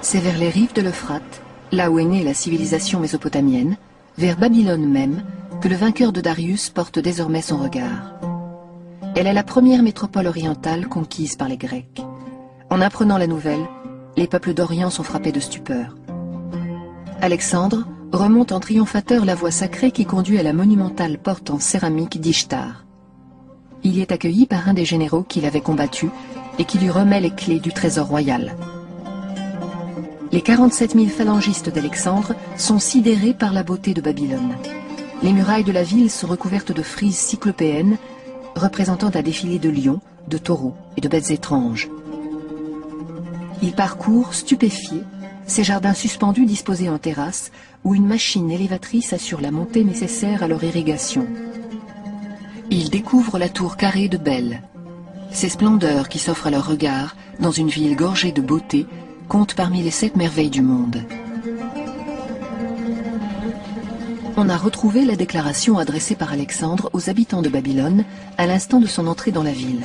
C'est vers les rives de l'Euphrate, là où est née la civilisation mésopotamienne, vers Babylone même, que le vainqueur de Darius porte désormais son regard. Elle est la première métropole orientale conquise par les Grecs. En apprenant la nouvelle, les peuples d'Orient sont frappés de stupeur. Alexandre remonte en triomphateur la voie sacrée qui conduit à la monumentale porte en céramique d'Ishtar. Il y est accueilli par un des généraux qu'il avait combattu et qui lui remet les clés du trésor royal. Les 47 000 phalangistes d'Alexandre sont sidérés par la beauté de Babylone. Les murailles de la ville sont recouvertes de frises cyclopéennes représentant un défilé de lions, de taureaux et de bêtes étranges. Ils parcourent, stupéfiés, ces jardins suspendus disposés en terrasse où une machine élévatrice assure la montée nécessaire à leur irrigation. Ils découvrent la tour carrée de Bel. Ces splendeurs qui s'offrent à leur regard dans une ville gorgée de beauté comptent parmi les 7 merveilles du monde. On a retrouvé la déclaration adressée par Alexandre aux habitants de Babylone à l'instant de son entrée dans la ville.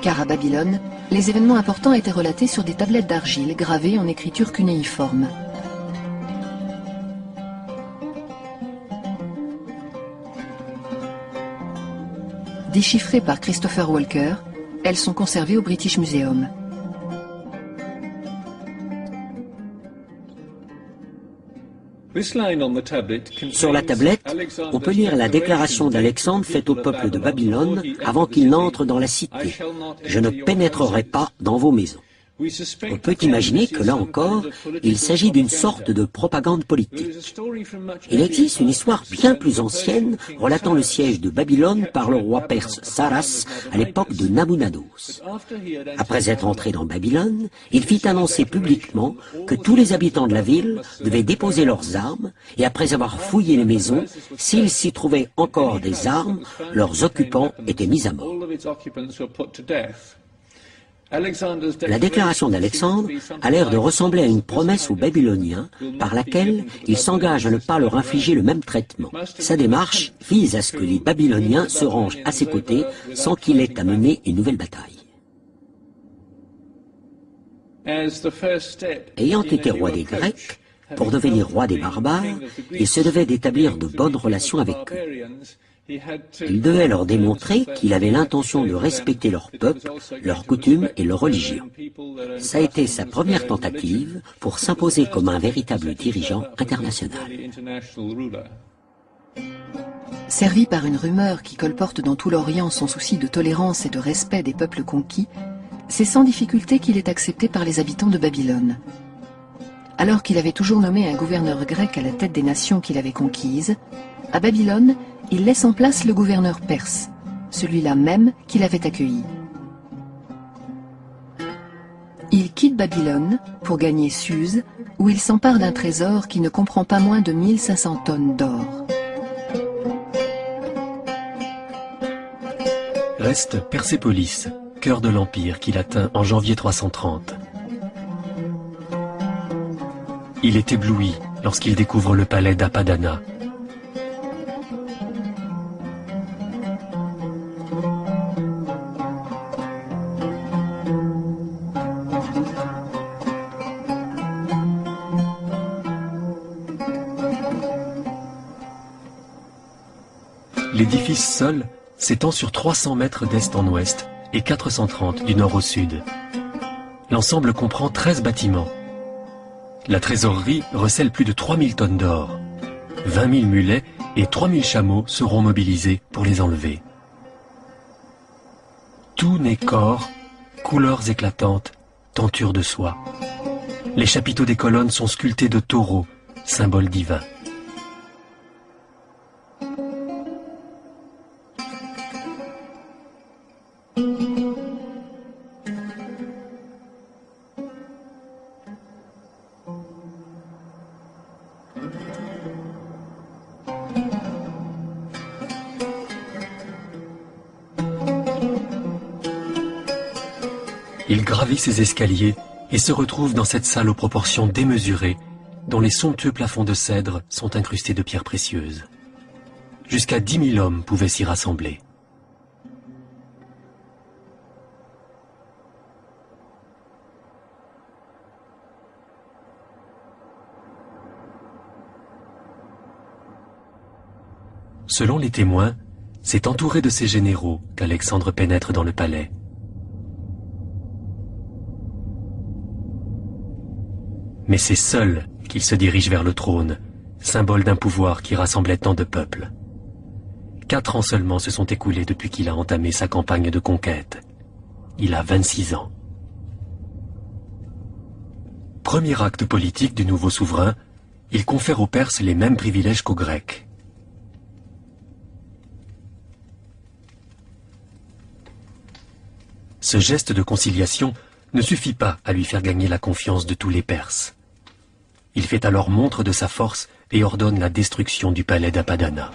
Car à Babylone, les événements importants étaient relatés sur des tablettes d'argile gravées en écriture cunéiforme. Déchiffrées par Christopher Walker, elles sont conservées au British Museum. Sur la tablette, on peut lire la déclaration d'Alexandre faite au peuple de Babylone avant qu'il n'entre dans la cité. « Je ne pénétrerai pas dans vos maisons ». On peut imaginer que là encore, il s'agit d'une sorte de propagande politique. Il existe une histoire bien plus ancienne relatant le siège de Babylone par le roi perse Saras à l'époque de Nabunados. Après être entré dans Babylone, il fit annoncer publiquement que tous les habitants de la ville devaient déposer leurs armes et après avoir fouillé les maisons, s'il s'y trouvait encore des armes, leurs occupants étaient mis à mort. La déclaration d'Alexandre a l'air de ressembler à une promesse aux Babyloniens par laquelle il s'engage à ne pas leur infliger le même traitement. Sa démarche vise à ce que les Babyloniens se rangent à ses côtés sans qu'il ait à mener une nouvelle bataille. Ayant été roi des Grecs, pour devenir roi des barbares, il se devait d'établir de bonnes relations avec eux. Il devait leur démontrer qu'il avait l'intention de respecter leur peuple, leurs coutumes et leur religion. Ça a été sa première tentative pour s'imposer comme un véritable dirigeant international. Servi par une rumeur qui colporte dans tout l'Orient son souci de tolérance et de respect des peuples conquis, c'est sans difficulté qu'il est accepté par les habitants de Babylone. Alors qu'il avait toujours nommé un gouverneur grec à la tête des nations qu'il avait conquises, à Babylone, il laisse en place le gouverneur perse, celui-là même qu'il avait accueilli. Il quitte Babylone pour gagner Suse, où il s'empare d'un trésor qui ne comprend pas moins de 1500 tonnes d'or. Reste Persépolis, cœur de l'Empire qu'il atteint en janvier 330. Il est ébloui lorsqu'il découvre le palais d'Apadana. L'édifice seul s'étend sur 300 mètres d'est en ouest et 430 du nord au sud. L'ensemble comprend 13 bâtiments. La trésorerie recèle plus de 3000 tonnes d'or. 20 000 mulets et 3000 chameaux seront mobilisés pour les enlever. Tout n'est qu'or, couleurs éclatantes, tentures de soie. Les chapiteaux des colonnes sont sculptés de taureaux, symbole divin. Il gravit ses escaliers et se retrouve dans cette salle aux proportions démesurées, dont les somptueux plafonds de cèdre sont incrustés de pierres précieuses. Jusqu'à 10 000 hommes pouvaient s'y rassembler. Selon les témoins, c'est entouré de ses généraux qu'Alexandre pénètre dans le palais. Mais c'est seul qu'il se dirige vers le trône, symbole d'un pouvoir qui rassemblait tant de peuples. 4 ans seulement se sont écoulés depuis qu'il a entamé sa campagne de conquête. Il a 26 ans. Premier acte politique du nouveau souverain, il confère aux Perses les mêmes privilèges qu'aux Grecs. Ce geste de conciliation ne suffit pas à lui faire gagner la confiance de tous les Perses. Il fait alors montre de sa force et ordonne la destruction du palais d'Apadana.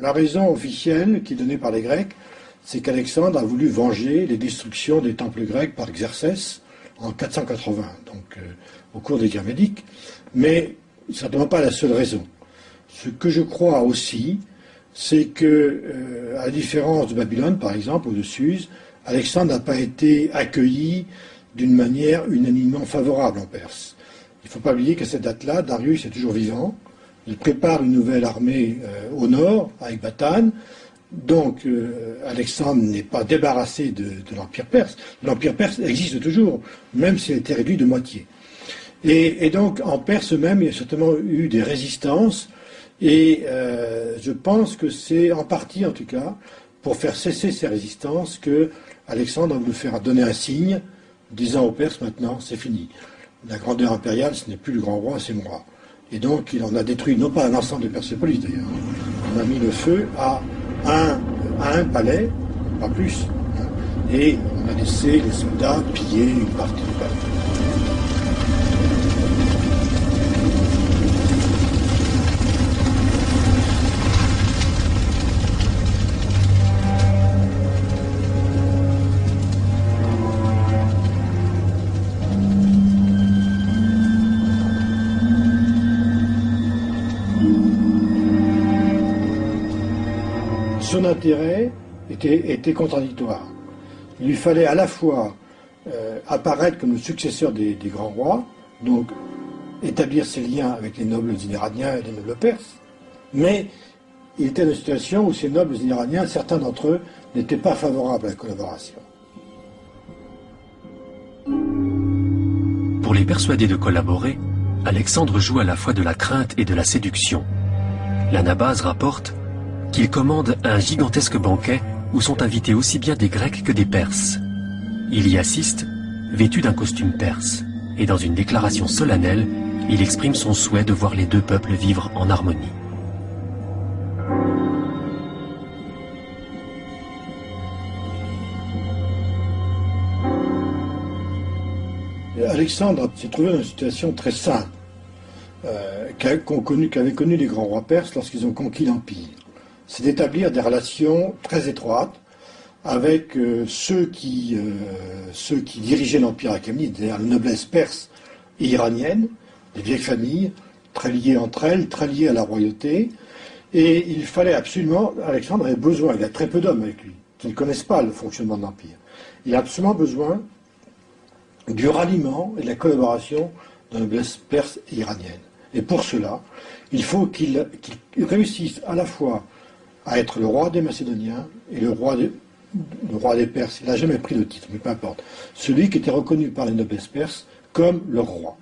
La raison officielle qui est donnée par les Grecs, c'est qu'Alexandre a voulu venger les destructions des temples grecs par Xerxès en 480, donc au cours des guerres médiques, mais certainement pas la seule raison. Ce que je crois aussi, c'est que, à la différence de Babylone, par exemple, ou de Suse, Alexandre n'a pas été accueilli d'une manière unanimement favorable en Perse. Il ne faut pas oublier qu'à cette date-là, Darius est toujours vivant. Il prépare une nouvelle armée au nord, avec Batan. Donc, Alexandre n'est pas débarrassé de l'Empire perse. L'Empire perse existe toujours, même s'il a été réduit de moitié. Et donc, en Perse même, il y a certainement eu des résistances. Et je pense que c'est, en partie en tout cas, pour faire cesser ces résistances, que Alexandre a voulu faire donner un signe, disant aux Perses, maintenant, c'est fini. La grandeur impériale, ce n'est plus le grand roi, c'est moi. Et donc, il en a détruit, non pas un ensemble de Persépolis d'ailleurs, on a mis le feu à un palais, pas plus, hein, et on a laissé les soldats piller une partie du palais. Son intérêt était contradictoire. Il lui fallait à la fois apparaître comme le successeur des grands rois, donc établir ses liens avec les nobles iraniens et les nobles perses, mais il était dans une situation où ces nobles iraniens, certains d'entre eux, n'étaient pas favorables à la collaboration. Pour les persuader de collaborer, Alexandre joue à la fois de la crainte et de la séduction. L'Anabase rapporte qu'il commande un gigantesque banquet où sont invités aussi bien des Grecs que des Perses. Il y assiste, vêtu d'un costume perse, et dans une déclaration solennelle, il exprime son souhait de voir les deux peuples vivre en harmonie. Alexandre s'est trouvé dans une situation très simple, qu'avaient connu les grands rois perses lorsqu'ils ont conquis l'Empire. C'est d'établir des relations très étroites avec ceux qui dirigeaient l'Empire achéménide, c'est-à-dire la noblesse perse et iranienne, des vieilles familles, très liées entre elles, très liées à la royauté. Et il fallait absolument, Alexandre avait besoin, il a très peu d'hommes avec lui, qui ne connaissent pas le fonctionnement de l'Empire. Il a absolument besoin du ralliement et de la collaboration de la noblesse perse et iranienne. Et pour cela, il faut qu'il réussisse à la fois à être le roi des Macédoniens et le roi des Perses. Il n'a jamais pris de titre, mais peu importe. Celui qui était reconnu par les noblesses perses comme leur roi.